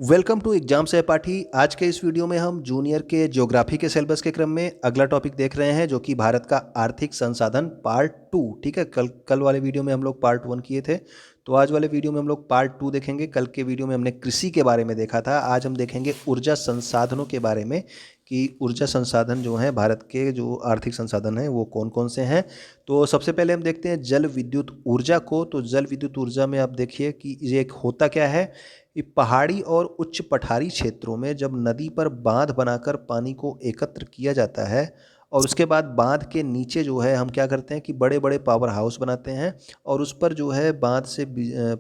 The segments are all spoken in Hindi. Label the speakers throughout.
Speaker 1: वेलकम टू एग्जाम सहपाठी। आज के इस वीडियो में हम जूनियर के ज्योग्राफी के सिलेबस के क्रम में अगला टॉपिक देख रहे हैं, जो कि भारत का आर्थिक संसाधन पार्ट 2। ठीक है, कल वाले वीडियो में हम लोग पार्ट 1 किए थे, तो आज वाले वीडियो में हम लोग पार्ट 2 देखेंगे। कल के वीडियो में हमने कृषि के बारे में देखा था, आज हम देखेंगे ऊर्जा संसाधनों के बारे में कि ऊर्जा संसाधन जो हैं, भारत के जो आर्थिक संसाधन हैं वो कौन कौन से हैं। तो सबसे पहले हम देखते हैं जल विद्युत ऊर्जा को। तो जल विद्युत ऊर्जा में आप देखिए कि ये एक होता क्या है। ये पहाड़ी और उच्च पठारी क्षेत्रों में जब नदी पर बांध बनाकर पानी को एकत्र किया जाता है और उसके बाद बांध के नीचे जो है हम क्या करते हैं कि बड़े बड़े पावर हाउस बनाते हैं और उस पर जो है बांध से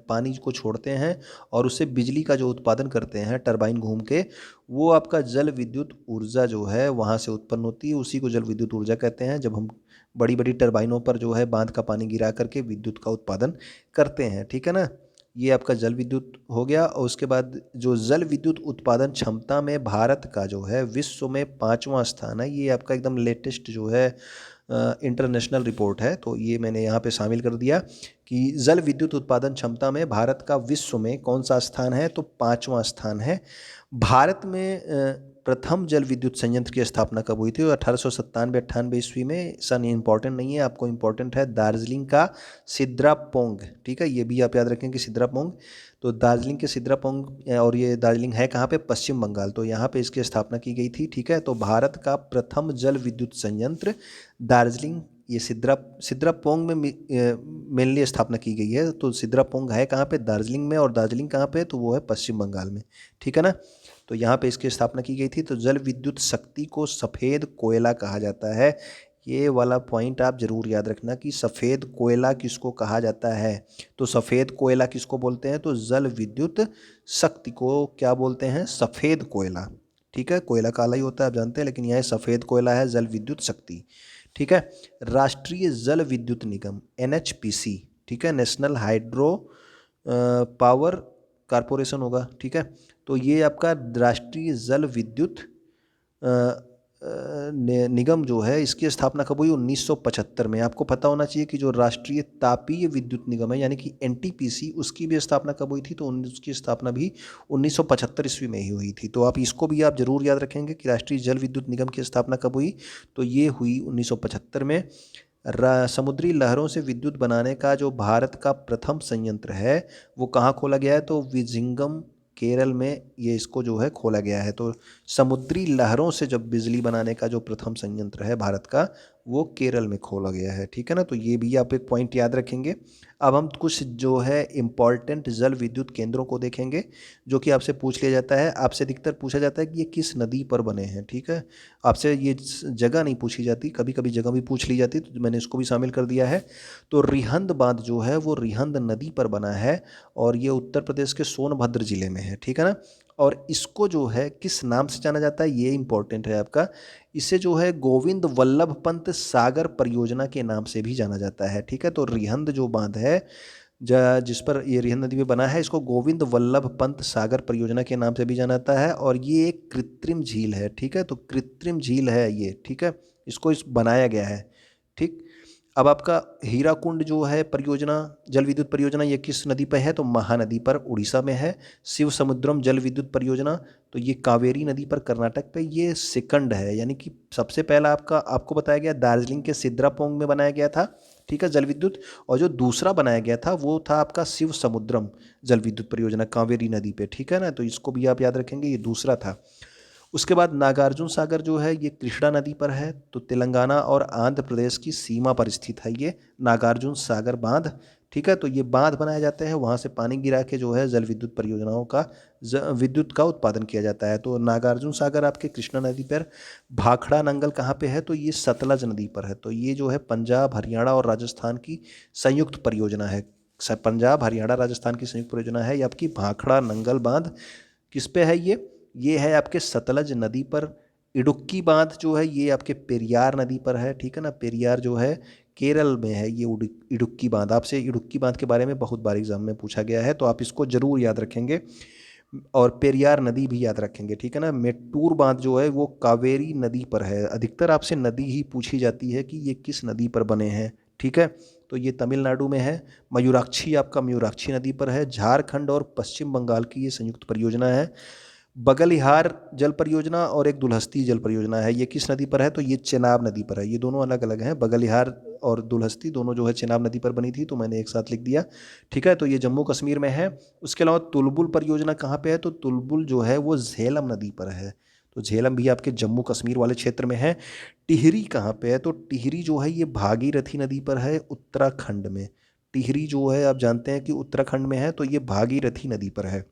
Speaker 1: पानी को छोड़ते हैं और उससे बिजली का जो उत्पादन करते हैं टरबाइन घूम के, वो आपका जल विद्युत ऊर्जा जो है वहाँ से उत्पन्न होती है। उसी को जल विद्युत ऊर्जा कहते हैं, जब हम बड़ी बड़ी टरबाइनों पर जो है बांध का पानी गिरा करके विद्युत का उत्पादन करते हैं। ठीक है ना, ये आपका जल विद्युत हो गया। और उसके बाद जो जल विद्युत उत्पादन क्षमता में भारत का जो है विश्व में 5वां स्थान है। ये आपका एकदम लेटेस्ट जो है इंटरनेशनल रिपोर्ट है, तो ये मैंने यहाँ पे शामिल कर दिया कि जल विद्युत उत्पादन क्षमता में भारत का विश्व में कौन सा स्थान है, तो 5वां स्थान है। भारत में प्रथम जल विद्युत संयंत्र की स्थापना कब हुई थी? 1897-98 ईस्वी में। सन इम्पॉर्टेंट नहीं है, आपको इम्पॉर्टेंट है दार्जिलिंग का सिद्रापोंग। ठीक है, ये भी आप याद रखें कि सिद्रापोंग, तो दार्जिलिंग के सिद्रापोंग, और ये दार्जिलिंग है कहाँ पे? पश्चिम बंगाल। तो यहाँ पे इसकी स्थापना की गई थी। ठीक है, तो भारत का प्रथम जल विद्युत संयंत्र दार्जिलिंग, ये सिद्रापोंग में मेनली स्थापना की गई है। तो सिद्रापोंग है कहाँ पे? दार्जिलिंग में। और दार्जिलिंग कहाँ पे? तो वो है पश्चिम बंगाल में। ठीक है ना, तो यहाँ पे इसकी स्थापना की गई थी। तो जल विद्युत शक्ति को सफ़ेद कोयला कहा जाता है। ये वाला पॉइंट आप जरूर याद रखना कि सफ़ेद कोयला किसको कहा जाता है। तो सफ़ेद कोयला किसको बोलते हैं? तो जल विद्युत शक्ति को क्या बोलते हैं? सफ़ेद कोयला। ठीक है, कोयला काला ही होता है आप जानते हैं, लेकिन यह सफ़ेद कोयला है जल विद्युत शक्ति। ठीक है, राष्ट्रीय जल विद्युत निगम NHPC, ठीक है, नेशनल हाइड्रो पावर कारपोरेशन होगा। ठीक है, तो ये आपका राष्ट्रीय जल विद्युत निगम जो है, इसकी स्थापना कब हुई? 1975 में। आपको पता होना चाहिए कि जो राष्ट्रीय तापीय विद्युत निगम है यानी कि NTPC, उसकी भी स्थापना कब हुई थी? तो उसकी स्थापना भी 1975 ईस्वी में ही हुई थी। तो आप इसको भी आप जरूर याद रखेंगे कि राष्ट्रीय जल विद्युत निगम की स्थापना कब हुई, तो ये हुई 1975 में। समुद्री लहरों से विद्युत बनाने का जो भारत का प्रथम संयंत्र है वो कहाँ खोला गया है? तो विजिंगम, केरल में ये इसको जो है खोला गया है। तो समुद्री लहरों से जब बिजली बनाने का जो प्रथम संयंत्र है भारत का, वो केरल में खोला गया है। ठीक है ना, तो ये भी आप एक पॉइंट याद रखेंगे। अब हम कुछ जो है इम्पॉर्टेंट जल विद्युत केंद्रों को देखेंगे, जो कि आपसे पूछ लिया जाता है। आपसे अधिकतर पूछा जाता है कि ये किस नदी पर बने हैं। ठीक है, आपसे ये जगह नहीं पूछी जाती, कभी कभी जगह भी पूछ ली जाती, तो मैंने इसको भी शामिल कर दिया है। तो रिहंद बांध जो है वो रिहंद नदी पर बना है और ये उत्तर प्रदेश के सोनभद्र जिले में है। ठीक है ना, और इसको जो है किस नाम से जाना जाता है, ये इंपॉर्टेंट है आपका। इसे जो है गोविंद वल्लभ पंत सागर परियोजना के नाम से भी जाना जाता है। ठीक है, तो रिहंद जो बांध है जिस पर ये रिहंद नदी में बना है, इसको गोविंद वल्लभ पंत सागर परियोजना के नाम से भी जाना जाता है। और ये एक कृत्रिम झील है। ठीक है, तो कृत्रिम झील है ये। ठीक है, इसको बनाया गया है। ठीक, अब आपका हीराकुंड जो है परियोजना, जल विद्युत परियोजना, ये किस नदी पर है? तो महानदी पर, उड़ीसा में है। शिव समुद्रम जल विद्युत परियोजना, तो ये कावेरी नदी पर, कर्नाटक पे। ये सेकंड है, यानी कि सबसे पहला आपको बताया गया दार्जिलिंग के सिद्रापोंग में बनाया गया था। ठीक है, जल विद्युत। और जो दूसरा बनाया गया था वो था आपका शिव समुद्रम जल विद्युत परियोजना, कावेरी नदी पे। ठीक है ना, तो इसको भी आप याद रखेंगे, ये दूसरा था। उसके बाद नागार्जुन सागर जो है ये कृष्णा नदी पर है। तो तेलंगाना और आंध्र प्रदेश की सीमा पर स्थित है ये नागार्जुन सागर बांध। ठीक है, तो ये बांध बनाए जाते हैं, वहाँ से पानी गिरा के जो है जल विद्युत परियोजनाओं का विद्युत का उत्पादन किया जाता है। तो नागार्जुन सागर आपके कृष्णा नदी पर। भाखड़ा नंगल कहाँ पे है? तो ये सतलज नदी पर है। तो ये जो है पंजाब, हरियाणा और राजस्थान की संयुक्त परियोजना है। पंजाब, हरियाणा, राजस्थान की संयुक्त परियोजना है ये आपकी भाखड़ा नंगल बांध। किस पे है ये है आपके सतलज नदी पर। इडुक्की बांध जो है ये आपके पेरियार नदी पर है। ठीक है ना, पेरियार जो है केरल में है ये इडुक्की बांध। आपसे इडुक्की बांध के बारे में बहुत बार एग्जाम में पूछा गया है, तो आप इसको जरूर याद रखेंगे। और पेरियार नदी भी याद रखेंगे। ठीक है ना, मेट्टूर बांध जो है वो कावेरी नदी पर है। अधिकतर आपसे नदी ही पूछी जाती है कि ये किस नदी पर बने हैं। ठीक है, तो ये तमिलनाडु में है। मयूराक्षी आपका मयूराक्षी नदी पर है। झारखंड और पश्चिम बंगाल की ये संयुक्त परियोजना है। बगलिहार जल परियोजना और एक दुलहस्ती जल परियोजना है, ये किस नदी पर है? तो ये चेनाब नदी पर है। ये दोनों अलग अलग हैं, बगलिहार और दुलहस्ती दोनों जो है चेनाब नदी पर बनी थी, तो मैंने एक साथ लिख दिया। ठीक है, तो ये जम्मू कश्मीर में है। उसके अलावा तुलबुल परियोजना कहाँ पे है? तो तुलबुल जो है वो झेलम नदी पर है। तो झेलम भी आपके जम्मू कश्मीर वाले क्षेत्र में है। टिहरी कहाँ पे है? तो टिहरी जो है ये भागीरथी नदी पर है, उत्तराखंड में। टिहरी जो है आप जानते हैं कि उत्तराखंड में है, तो ये भागीरथी नदी पर है।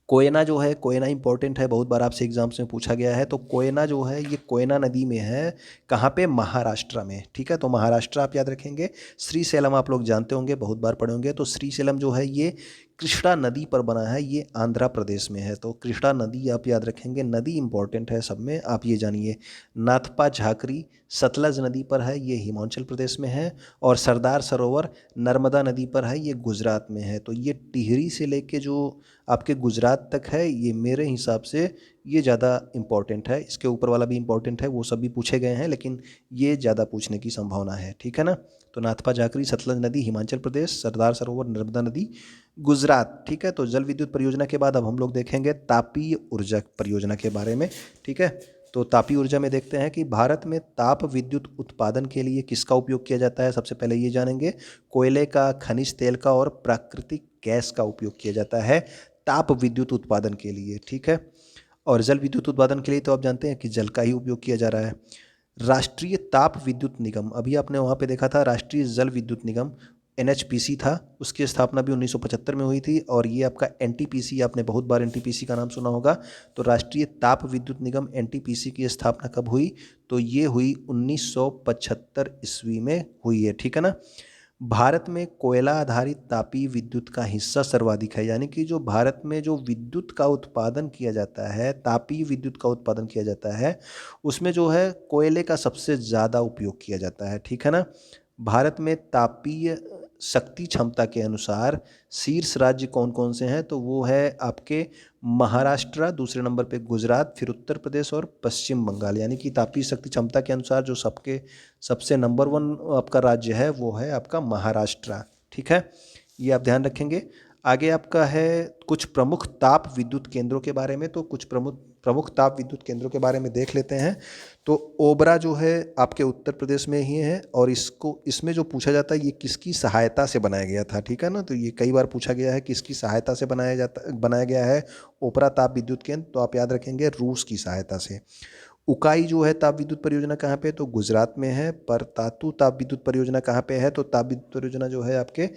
Speaker 1: कोयना जो है, कोयना इंपॉर्टेंट है, बहुत बार आपसे एग्जाम्स में पूछा गया है। तो कोयना जो है ये कोयना नदी में है। कहाँ पे? महाराष्ट्र में। ठीक है, तो महाराष्ट्र आप याद रखेंगे। श्रीशैलम आप लोग जानते होंगे, बहुत बार पढ़े होंगे। तो श्रीशैलम जो है ये कृष्णा नदी पर बना है, ये आंध्र प्रदेश में है। तो कृष्णा नदी आप याद रखेंगे, नदी इंपॉर्टेंट है सब में, आप ये जानिए। नाथपा झाकरी सतलज नदी पर है, ये हिमाचल प्रदेश में है। और सरदार सरोवर नर्मदा नदी पर है, ये गुजरात में है। तो ये टिहरी से लेके जो आपके गुजरात तक है, ये मेरे हिसाब से ये ज़्यादा इम्पॉर्टेंट है। इसके ऊपर वाला भी इम्पॉर्टेंट है, वो सब भी पूछे गए हैं, लेकिन ये ज़्यादा पूछने की संभावना है। ठीक है ना? तो नाथपा झाकरी सतलज नदी हिमाचल प्रदेश, सरदार सरोवर नर्मदा नदी गुजरात। ठीक है, तो जल विद्युत परियोजना के बाद अब हम लोग देखेंगे तापीय ऊर्जा परियोजना के बारे में। ठीक है, तो तापीय ऊर्जा में देखते हैं कि भारत में ताप विद्युत उत्पादन के लिए किसका उपयोग किया जाता है। सबसे पहले ये जानेंगे, कोयले का, खनिज तेल का और प्राकृतिक गैस का उपयोग किया जाता है ताप विद्युत उत्पादन के लिए। ठीक है, और जल विद्युत उत्पादन के लिए तो आप जानते हैं कि जल का ही उपयोग किया जा रहा है। राष्ट्रीय ताप विद्युत निगम, अभी आपने वहाँ पे देखा था राष्ट्रीय जल विद्युत निगम, एनएचपीसी था, उसकी स्थापना भी 1975 में हुई थी। और ये आपका एनटीपीसी, आपने बहुत बार एनटीपीसी का नाम सुना होगा। तो राष्ट्रीय ताप विद्युत निगम एनटीपीसी की स्थापना कब हुई? तो ये हुई 1975 ईस्वी में हुई है। ठीक है ना? भारत में कोयला आधारित तापीय विद्युत का हिस्सा सर्वाधिक है, यानी कि जो भारत में जो विद्युत का उत्पादन किया जाता है, तापीय विद्युत का उत्पादन किया जाता है, उसमें जो है कोयले का सबसे ज़्यादा उपयोग किया जाता है। ठीक है ना? भारत में तापीय शक्ति क्षमता के अनुसार शीर्ष राज्य कौन कौन से हैं? तो वो है आपके महाराष्ट्र, दूसरे नंबर पे गुजरात, फिर उत्तर प्रदेश और पश्चिम बंगाल। यानी कि तापीय शक्ति क्षमता के अनुसार जो सबसे नंबर 1 आपका राज्य है वो है आपका महाराष्ट्र। ठीक है, ये आप ध्यान रखेंगे। आगे आपका है कुछ प्रमुख ताप विद्युत केंद्रों के बारे में। तो कुछ प्रमुख ताप विद्युत केंद्रों के बारे में देख लेते हैं। तो ओबरा जो है आपके उत्तर प्रदेश में ही है, और इसमें जो पूछा जाता है ये किसकी सहायता से बनाया गया था। ठीक है ना? तो ये कई बार पूछा गया है किसकी सहायता से बनाया गया है ओबरा ताप विद्युत केंद्र। तो आप याद रखेंगे रूस की सहायता से। उकाई जो है ताप विद्युत परियोजना कहाँ पे? तो गुजरात में है। परतातु ताप विद्युत परियोजना कहाँ पे है? तो ताप विद्युत परियोजना जो है आपके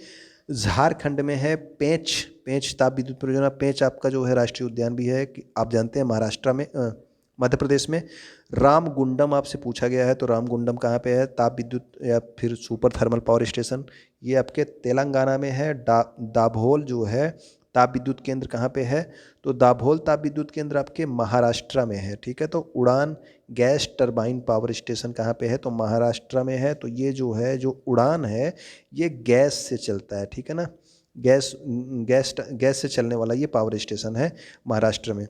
Speaker 1: झारखंड में है। पेंच ताप विद्युत परियोजना, पेंच आपका जो है राष्ट्रीय उद्यान भी है, कि आप जानते हैं महाराष्ट्र में, मध्य प्रदेश में। रामगुंडम आपसे पूछा गया है, तो रामगुंडम कहाँ पे है? ताप विद्युत या फिर सुपर थर्मल पावर स्टेशन, ये आपके तेलंगाना में है। दाभोल जो है ताप विद्युत केंद्र कहाँ पे है? तो दाभोल ताप विद्युत केंद्र आपके महाराष्ट्र में है। ठीक है, तो उड़ान गैस टरबाइन पावर स्टेशन कहाँ पे है? तो महाराष्ट्र में है। तो ये जो है जो उड़ान है ये गैस से चलता है। ठीक है ना? गैस से चलने वाला ये पावर स्टेशन है महाराष्ट्र में।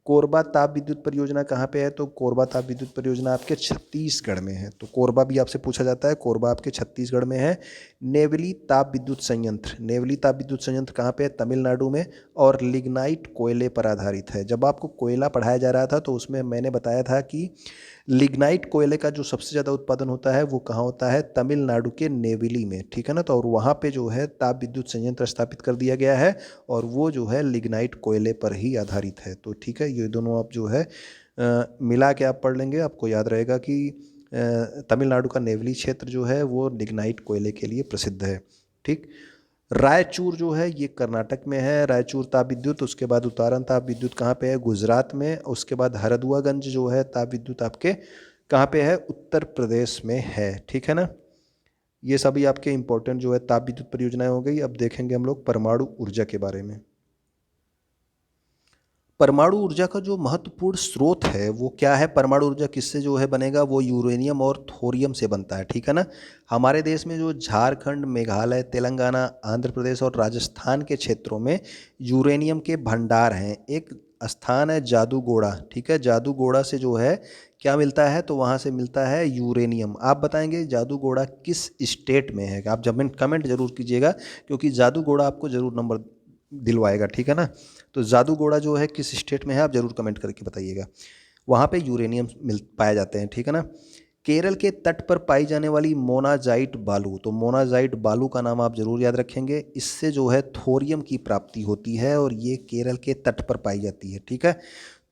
Speaker 1: कोरबा ताप विद्युत परियोजना कहाँ पे है? तो कोरबा ताप विद्युत परियोजना आपके छत्तीसगढ़ में है। तो कोरबा भी आपसे पूछा जाता है, कोरबा आपके छत्तीसगढ़ में है। नेवली ताप विद्युत संयंत्र, नेवली ताप विद्युत संयंत्र कहाँ पे है? तमिलनाडु में, और लिग्नाइट कोयले पर आधारित है। जब आपको कोयला पढ़ाया जा रहा था तो उसमें मैंने बताया था कि लिग्नाइट कोयले का जो सबसे ज़्यादा उत्पादन होता है वो कहाँ होता है? तमिलनाडु के नेवली में। ठीक है ना? तो और वहाँ पे जो है ताप विद्युत संयंत्र स्थापित कर दिया गया है, और वो जो है लिग्नाइट कोयले पर ही आधारित है। तो ठीक है, ये दोनों आप जो है मिला के आप पढ़ लेंगे, आपको याद रहेगा कि तमिलनाडु का नेवली क्षेत्र जो है वो लिग्नाइट कोयले के लिए प्रसिद्ध है। ठीक, रायचूर जो है ये कर्नाटक में है, रायचूर ताप विद्युत। उसके बाद उतारन ताप विद्युत कहाँ पे है? गुजरात में। उसके बाद हरदुआगंज जो है ताप विद्युत आपके कहाँ पे है? उत्तर प्रदेश में है। ठीक है ना? ये सभी आपके इंपॉर्टेंट जो है ताप विद्युत परियोजनाएं हो गई। अब देखेंगे हम लोग परमाणु ऊर्जा के बारे में। परमाणु ऊर्जा का जो महत्वपूर्ण स्रोत है वो क्या है? परमाणु ऊर्जा किससे जो है बनेगा? वो यूरेनियम और थोरियम से बनता है। ठीक है ना? हमारे देश में जो झारखंड, मेघालय, तेलंगाना, आंध्र प्रदेश और राजस्थान के क्षेत्रों में यूरेनियम के भंडार हैं। एक स्थान है जादूगोड़ा। ठीक है, जादूगोड़ा से जो है क्या मिलता है, तो वहाँ से मिलता है यूरेनियम। आप बताएंगे जादूगोड़ा किस स्टेट में है, आप जब कमेंट जरूर कीजिएगा, क्योंकि जादूगोड़ा आपको जरूर नंबर दिलवाएगा, ठीक है ना। तो जादूगोड़ा जो है किस स्टेट में है, आप जरूर कमेंट करके बताइएगा। वहाँ पे यूरेनियम मिल पाए जाते हैं, ठीक है ना। केरल के तट पर पाई जाने वाली मोनाजाइट बालू, तो मोनाजाइट बालू का नाम आप जरूर याद रखेंगे। इससे जो है थोरियम की प्राप्ति होती है और ये केरल के तट पर पाई जाती है, ठीक है।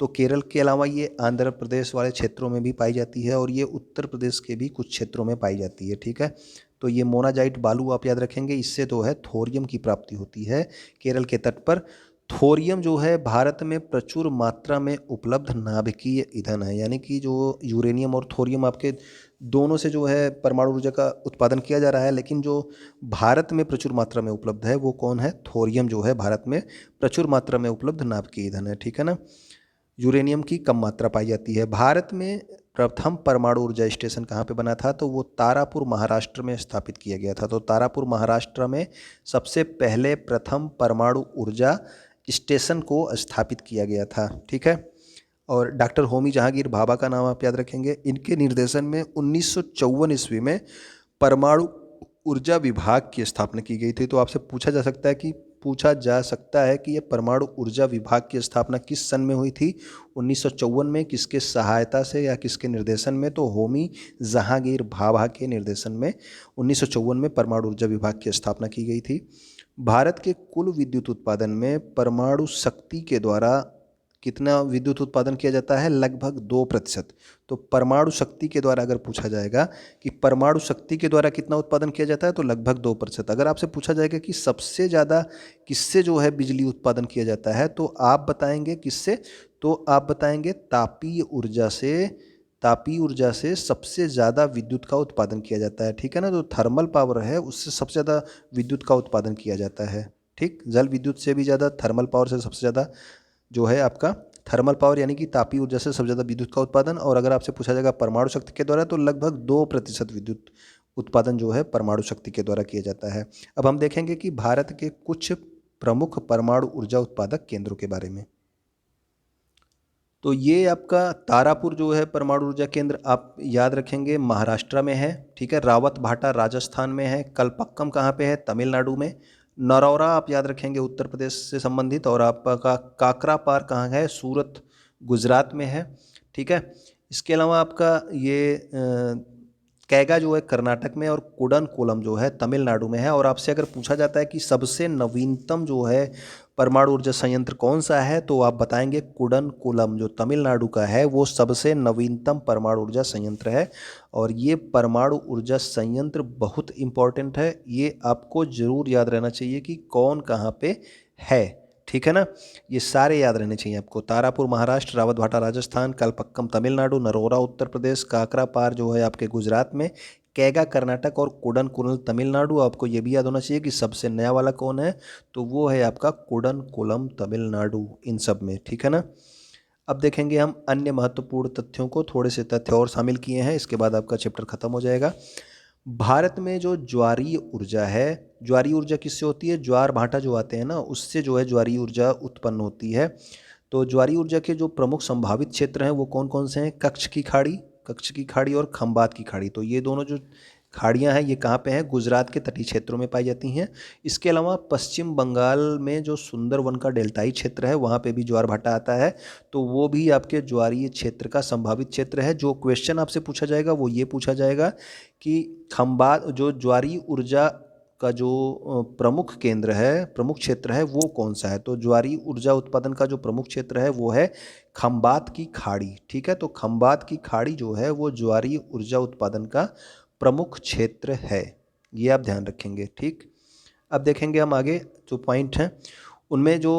Speaker 1: तो केरल के अलावा ये आंध्र प्रदेश वाले क्षेत्रों में भी पाई जाती है और ये उत्तर प्रदेश के भी कुछ क्षेत्रों में पाई जाती है, ठीक है। तो ये मोनाजाइट बालू आप याद रखेंगे, इससे जो है थोरियम की प्राप्ति होती है केरल के तट पर। थोरियम जो है भारत में प्रचुर मात्रा में उपलब्ध नाभिकीय ईंधन है, यानी कि जो यूरेनियम और थोरियम आपके दोनों से जो है परमाणु ऊर्जा का उत्पादन किया जा रहा है, लेकिन जो भारत में प्रचुर मात्रा में उपलब्ध है वो कौन है, थोरियम जो है भारत में प्रचुर मात्रा में उपलब्ध नाभिकीय ईंधन है, ठीक है ना। यूरेनियम की कम मात्रा पाई जाती है। भारत में प्रथम परमाणु ऊर्जा स्टेशन कहाँ पे बना था, तो वो तारापुर महाराष्ट्र में स्थापित किया गया था। तो तारापुर महाराष्ट्र में सबसे पहले प्रथम परमाणु ऊर्जा स्टेशन को स्थापित किया गया था, ठीक है। और डॉक्टर होमी जहांगीर भाभा का नाम आप याद रखेंगे। इनके निर्देशन में 1954 ईस्वी में परमाणु ऊर्जा विभाग की स्थापना की गई थी। तो आपसे पूछा जा सकता है कि ये परमाणु ऊर्जा विभाग की स्थापना किस सन में हुई थी, 1954 में, किसके सहायता से या किसके निर्देशन में, तो होमी जहांगीर भाभा के निर्देशन में 1954 में परमाणु ऊर्जा विभाग की स्थापना की गई थी। भारत के कुल विद्युत उत्पादन में परमाणु शक्ति के द्वारा कितना विद्युत उत्पादन किया जाता है, लगभग 2%। तो परमाणु शक्ति के द्वारा अगर पूछा जाएगा कि परमाणु शक्ति के द्वारा कितना उत्पादन किया जाता है, तो लगभग 2%। अगर आपसे पूछा जाएगा कि सबसे ज़्यादा किससे जो है बिजली उत्पादन किया जाता है, तो आप बताएंगे किससे, तो आप बताएंगे तापीय ऊर्जा से। तापीय ऊर्जा से सबसे ज़्यादा विद्युत का उत्पादन किया जाता है, ठीक है ना। तो थर्मल पावर है उससे सबसे ज़्यादा विद्युत का उत्पादन किया जाता है, ठीक। जल विद्युत से भी ज़्यादा थर्मल पावर से सबसे ज़्यादा जो है आपका थर्मल पावर यानी कि तापीय ऊर्जा से सबसे ज़्यादा विद्युत का उत्पादन। और अगर आपसे पूछा जाएगा परमाणु शक्ति के द्वारा, तो लगभग 2% विद्युत उत्पादन जो है परमाणु शक्ति के द्वारा किया जाता है। अब हम देखेंगे कि भारत के कुछ प्रमुख परमाणु ऊर्जा उत्पादक केंद्रों के बारे में। तो ये आपका तारापुर जो है परमाणु ऊर्जा केंद्र आप याद रखेंगे महाराष्ट्र में है, ठीक है। रावत भाटा राजस्थान में है। कलपक्कम कहाँ पे है, तमिलनाडु में। नरौरा आप याद रखेंगे उत्तर प्रदेश से संबंधित। और आपका काकरा पार कहाँ है, सूरत गुजरात में है, ठीक है। इसके अलावा आपका ये कैगा जो है कर्नाटक में और कुडनकोलम जो है तमिलनाडु में है। और आपसे अगर पूछा जाता है कि सबसे नवीनतम जो है परमाणु ऊर्जा संयंत्र कौन सा है, तो आप बताएंगे कुडनकोलम जो तमिलनाडु का है वो सबसे नवीनतम परमाणु ऊर्जा संयंत्र है। और ये परमाणु ऊर्जा संयंत्र बहुत इम्पॉर्टेंट है, ये आपको जरूर याद रहना चाहिए कि कौन कहाँ पे है, ठीक है ना। ये सारे याद रहने चाहिए आपको। तारापुर महाराष्ट्र, रावत भाटा राजस्थान, कलपक्कम तमिलनाडु, नरोरा उत्तर प्रदेश, काकरा पार जो है आपके गुजरात में, कैगा कर्नाटक और कुडनकोलम तमिलनाडु। आपको ये भी याद होना चाहिए कि सबसे नया वाला कौन है, तो वो है आपका कुडनकोलम तमिलनाडु इन सब में, ठीक है ना। अब देखेंगे हम अन्य महत्वपूर्ण तथ्यों को, थोड़े से तथ्य और शामिल किए हैं, इसके बाद आपका चैप्टर खत्म हो जाएगा। भारत में जो ज्वारीय ऊर्जा है, ज्वारीय ऊर्जा किससे होती है, ज्वार भाटा जो आते हैं ना उससे जो है ज्वारीय ऊर्जा उत्पन्न होती है। तो ज्वारीय ऊर्जा के जो प्रमुख संभावित क्षेत्र हैं वो कौन कौन से हैं, कच्छ की खाड़ी और खंबात की खाड़ी। तो ये दोनों जो खाड़ियाँ हैं ये कहाँ पे हैं, गुजरात के तटीय क्षेत्रों में पाई जाती हैं। इसके अलावा पश्चिम बंगाल में जो सुंदरवन का डेल्टाई क्षेत्र है वहाँ पे भी ज्वार भाटा आता है। तो वो भी आपके ज्वारीय क्षेत्र का संभावित क्षेत्र है। जो क्वेश्चन आपसे पूछा जाएगा वो ये पूछा जाएगा कि खंबात जो ज्वारीय ऊर्जा का जो प्रमुख केंद्र है, प्रमुख क्षेत्र है वो कौन सा है। तो ज्वारीय ऊर्जा उत्पादन का जो प्रमुख क्षेत्र है वो है खंबात की खाड़ी, ठीक है। तो खंबात की खाड़ी जो है वो ज्वारीय ऊर्जा उत्पादन का प्रमुख क्षेत्र है, ये आप ध्यान रखेंगे, ठीक। अब देखेंगे हम आगे जो पॉइंट हैं उनमें जो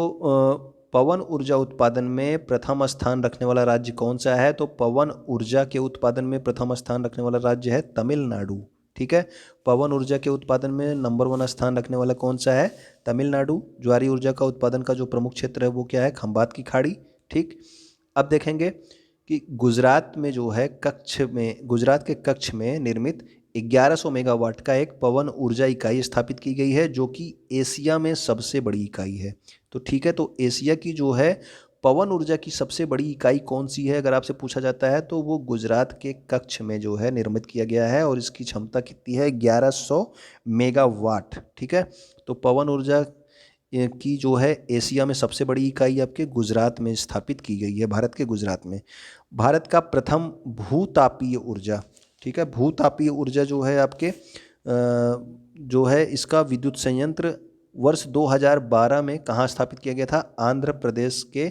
Speaker 1: पवन ऊर्जा उत्पादन में प्रथम स्थान रखने वाला राज्य कौन सा है। तो पवन ऊर्जा के उत्पादन में प्रथम स्थान रखने वाला राज्य है तमिलनाडु, ठीक है। पवन ऊर्जा के उत्पादन में नंबर 1 स्थान रखने वाला कौन सा है, तमिलनाडु। ज्वारीय ऊर्जा का उत्पादन का जो प्रमुख क्षेत्र है वो क्या है, खंबात की खाड़ी, ठीक। अब देखेंगे कि गुजरात में जो है गुजरात के कच्छ में निर्मित 1100 मेगावाट का एक पवन ऊर्जा इकाई स्थापित की गई है जो कि एशिया में सबसे बड़ी इकाई है। तो ठीक है, तो एशिया की जो है पवन ऊर्जा की सबसे बड़ी इकाई कौन सी है अगर आपसे पूछा जाता है तो वो गुजरात के कच्छ में जो है निर्मित किया गया है और इसकी क्षमता कितनी है 1100 मेगावाट। ठीक है, तो पवन ऊर्जा की जो है एशिया में सबसे बड़ी इकाई आपके गुजरात में स्थापित की गई है, भारत के गुजरात में। भारत का प्रथम भूतापीय ऊर्जा, ठीक है, भूतापीय ऊर्जा जो है आपके जो है इसका विद्युत संयंत्र वर्ष 2012 में कहाँ स्थापित किया गया था? आंध्र प्रदेश के,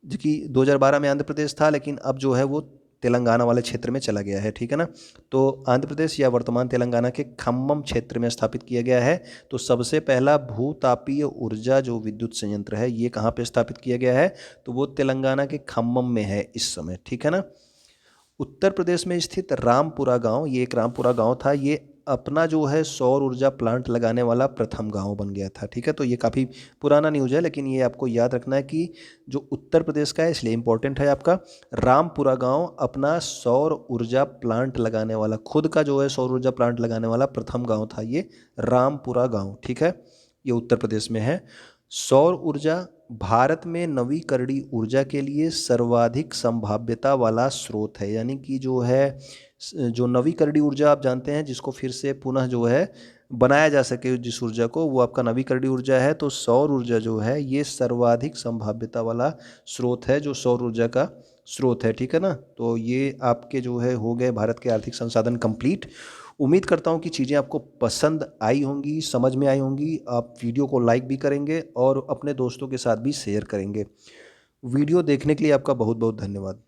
Speaker 1: जो कि 2012 में आंध्र प्रदेश था लेकिन अब जो है वो तेलंगाना वाले क्षेत्र में चला गया है। ठीक है ना, तो आंध्र प्रदेश या वर्तमान तेलंगाना के खम्मम क्षेत्र में स्थापित किया गया है। तो सबसे पहला भूतापीय ऊर्जा जो विद्युत संयंत्र है ये कहाँ पे स्थापित किया गया है? तो वो तेलंगाना के खम्मम में है इस समय। ठीक है ना, उत्तर प्रदेश में स्थित रामपुरा गांव, ये एक रामपुरा गांव था, ये अपना जो है सौर ऊर्जा प्लांट लगाने वाला प्रथम गांव बन गया था। ठीक है, तो ये काफ़ी पुराना न्यूज़ है लेकिन ये आपको याद रखना है कि जो उत्तर प्रदेश का है इसलिए इम्पोर्टेंट है आपका। रामपुरा गांव अपना सौर ऊर्जा प्लांट लगाने वाला, खुद का जो है सौर ऊर्जा प्लांट लगाने वाला प्रथम गाँव था ये रामपुरा गाँव। ठीक है, ये उत्तर प्रदेश में है। सौर ऊर्जा भारत में नवीकरणीय ऊर्जा के लिए सर्वाधिक संभाव्यता वाला स्रोत है, यानी कि जो है जो नवीकरणीय ऊर्जा आप जानते हैं जिसको फिर से पुनः जो है बनाया जा सके जिस ऊर्जा को, वो आपका नवीकरणीय ऊर्जा है। तो सौर ऊर्जा जो है ये सर्वाधिक संभाव्यता वाला स्रोत है, जो सौर ऊर्जा का स्रोत है। ठीक है ना, तो ये आपके जो है हो गए भारत के आर्थिक संसाधन कंप्लीट। उम्मीद करता हूँ कि चीज़ें आपको पसंद आई होंगी, समझ में आई होंगी। आप वीडियो को लाइक भी करेंगे और अपने दोस्तों के साथ भी शेयर करेंगे। वीडियो देखने के लिए आपका बहुत बहुत धन्यवाद।